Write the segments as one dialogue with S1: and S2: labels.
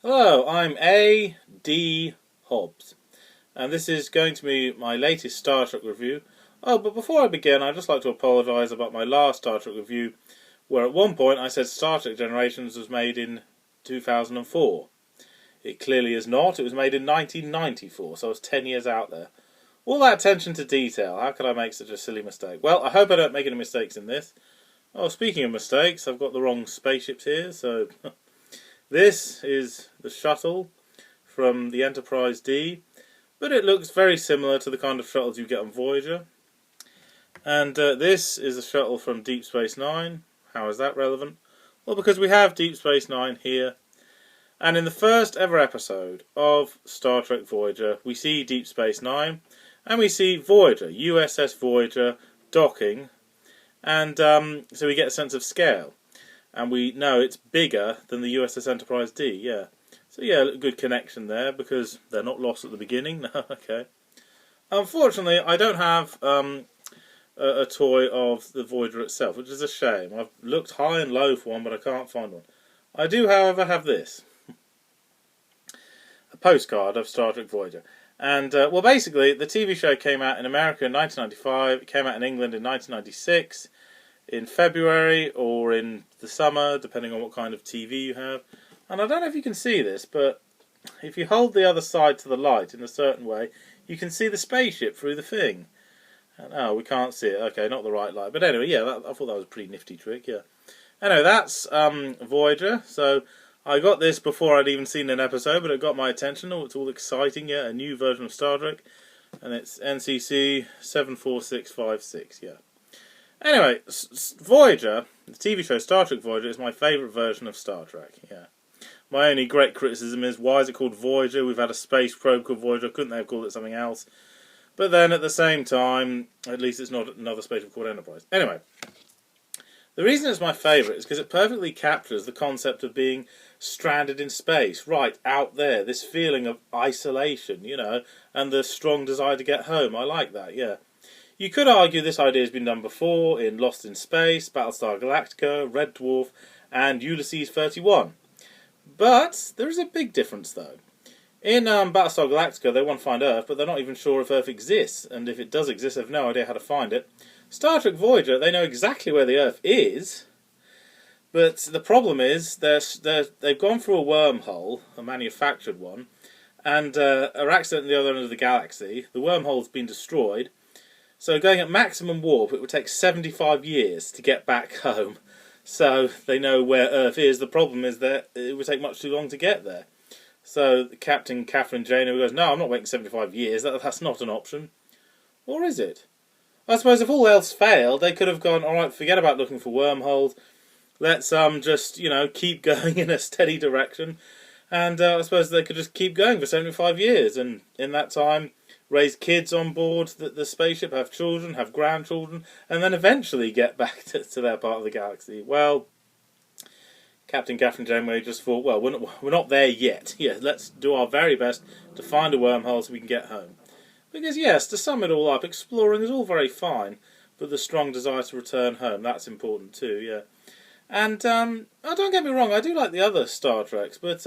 S1: Hello, I'm AD Hobbs, and this is going to be my latest Star Trek review. Oh, but before I begin, I'd just like to apologise about my last Star Trek review, where at one point I said Star Trek Generations was made in 2004. It clearly is not. It was made in 1994, so I was 10 years out there. All that attention to detail, how could I make such a silly mistake? Well, I hope I don't make any mistakes in this. Oh, speaking of mistakes, I've got the wrong spaceships here, so... This is the shuttle from the Enterprise D, but it looks very similar to the kind of shuttles you get on Voyager. And this is a shuttle from Deep Space Nine. How is that relevant? Well, because we have Deep Space Nine here. And in the first ever episode of Star Trek Voyager, we see Deep Space Nine, and we see Voyager, USS Voyager, docking, and so we get a sense of scale. And we know it's bigger than the USS Enterprise D, yeah. So yeah, good connection there, because they're not lost at the beginning. No, okay. Unfortunately, I don't have a toy of the Voyager itself, which is a shame. I've looked high and low for one, but I can't find one. I do, however, have this. A postcard of Star Trek Voyager. And, well, basically, the TV show came out in America in 1995, it came out in England in 1996, in February or in the summer, depending on what kind of TV you have. And I don't know if you can see this, but if you hold the other side to the light in a certain way, you can see the spaceship through the thing. And, oh, we can't see it. Okay, not the right light. But anyway, yeah, I thought that was a pretty nifty trick, yeah. Anyway, that's Voyager. So I got this before I'd even seen an episode, but it got my attention. Oh, it's all exciting, yeah, a new version of Star Trek. And it's NCC 74656, yeah. Anyway, Voyager, the TV show Star Trek Voyager, is my favourite version of Star Trek, yeah. My only great criticism is, why is it called Voyager? We've had a space probe called Voyager, couldn't they have called it something else? But then, at the same time, at least it's not another spaceship called Enterprise. Anyway, the reason it's my favourite is because it perfectly captures the concept of being stranded in space, right out there, this feeling of isolation, you know, and the strong desire to get home. I like that, yeah. You could argue this idea has been done before in Lost in Space, Battlestar Galactica, Red Dwarf, and Ulysses 31. But there is a big difference, though. In Battlestar Galactica, they want to find Earth, but they're not even sure if Earth exists, and if it does exist, they have no idea how to find it. Star Trek Voyager, they know exactly where the Earth is, but the problem is they've gone through a wormhole, a manufactured one, and are accidentally at the other end of the galaxy. The wormhole's been destroyed. So going at maximum warp, it would take 75 years to get back home. So they know where Earth is. The problem is that it would take much too long to get there. So Captain Catherine Janeway goes, no, I'm not waiting 75 years. That's not an option. Or is it? I suppose if all else failed, they could have gone, all right, forget about looking for wormholes. Let's just, you know, keep going in a steady direction. And I suppose they could just keep going for 75 years. And in that time, raise kids on board the spaceship, have children, have grandchildren, and then eventually get back to their part of the galaxy. Well, Captain Catherine Janeway just thought, well, we're not there yet. Yeah, let's do our very best to find a wormhole so we can get home. Because, yes, to sum it all up, exploring is all very fine, but the strong desire to return home, that's important too, yeah. And, oh, don't get me wrong, I do like the other Star Treks, but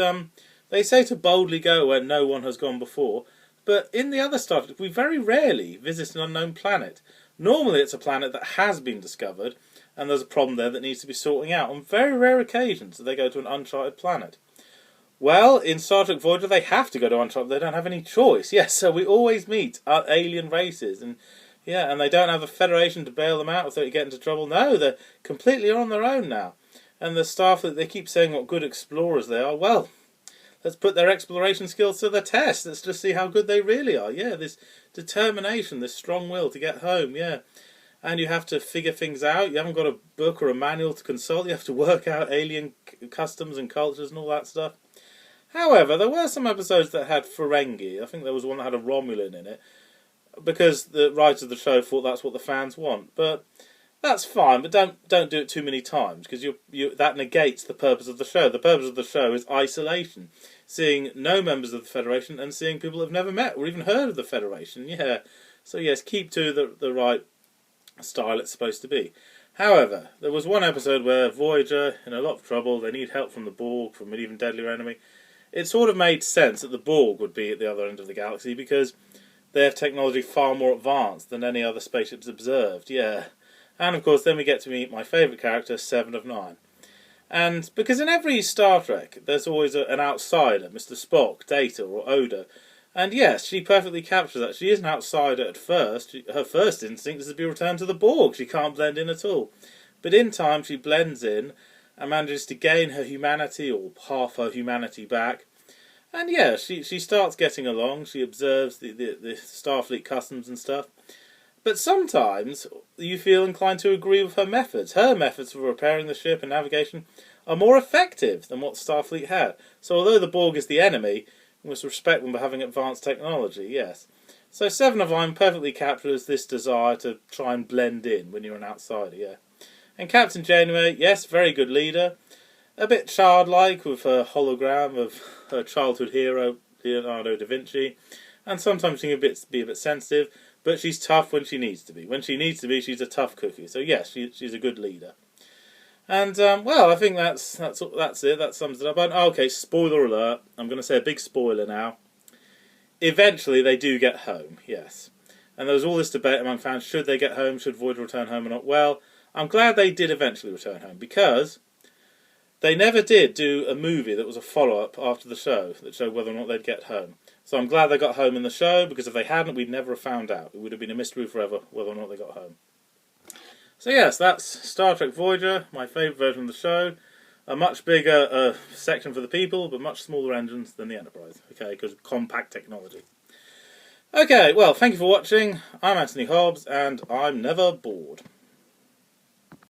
S1: they say to boldly go where no one has gone before. But in the other Star Trek, we very rarely visit an unknown planet. Normally it's a planet that has been discovered, and there's a problem there that needs to be sorting out. On very rare occasions, they go to an uncharted planet. Well, in Star Trek Voyager, they have to go to uncharted. They don't have any choice. Yes, so we always meet alien races, and yeah, and they don't have a Federation to bail them out if they get into trouble. No, they're completely on their own now. And the staff, that they keep saying what good explorers they are, well, let's put their exploration skills to the test. Let's just see how good they really are. Yeah, this determination, this strong will to get home, yeah. And you have to figure things out. You haven't got a book or a manual to consult. You have to work out alien customs and cultures and all that stuff. However, there were some episodes that had Ferengi. I think there was one that had a Romulan in it, because the writers of the show thought that's what the fans want. But that's fine, but don't do it too many times, because that negates the purpose of the show. The purpose of the show is isolation, seeing no members of the Federation and seeing people who've never met or even heard of the Federation. Yeah, so yes, keep to the right style it's supposed to be. However, there was one episode where Voyager, in a lot of trouble, they need help from the Borg, from an even deadlier enemy, it sort of made sense that the Borg would be at the other end of the galaxy because they have technology far more advanced than any other spaceships observed, yeah. And of course, then we get to meet my favourite character, Seven of Nine. And because in every Star Trek, there's always an outsider, Mr. Spock, Data, or Odo. And yes, she perfectly captures that. She is an outsider at first. Her first instinct is to be returned to the Borg. She can't blend in at all. But in time, she blends in and manages to gain her humanity, or half her humanity back. And yeah, she starts getting along. She observes the Starfleet customs and stuff. But sometimes you feel inclined to agree with her methods. Her methods for repairing the ship and navigation are more effective than what Starfleet had. So although the Borg is the enemy, we must respect them for having advanced technology, yes. So Seven of Nine perfectly captures this desire to try and blend in when you're an outsider, yeah. And Captain Janeway, yes, very good leader. A bit childlike with her hologram of her childhood hero, Leonardo da Vinci. And sometimes she can be a bit sensitive, but she's tough when she needs to be. When she needs to be, she's a tough cookie. So yes, she's a good leader. And well, I think that's it. That sums it up. And, okay, spoiler alert. I'm going to say a big spoiler now. Eventually, they do get home. Yes. And there was all this debate among fans: should they get home? Should Voyager return home or not? Well, I'm glad they did eventually return home because they never did do a movie that was a follow-up after the show that showed whether or not they'd get home. So I'm glad they got home in the show, because if they hadn't, we'd never have found out. It would have been a mystery forever whether or not they got home. So yes, that's Star Trek Voyager, my favourite version of the show. A much bigger section for the people, but much smaller engines than the Enterprise. Okay, because of compact technology. Okay, well, thank you for watching. I'm Anthony Hobbs, and I'm never bored.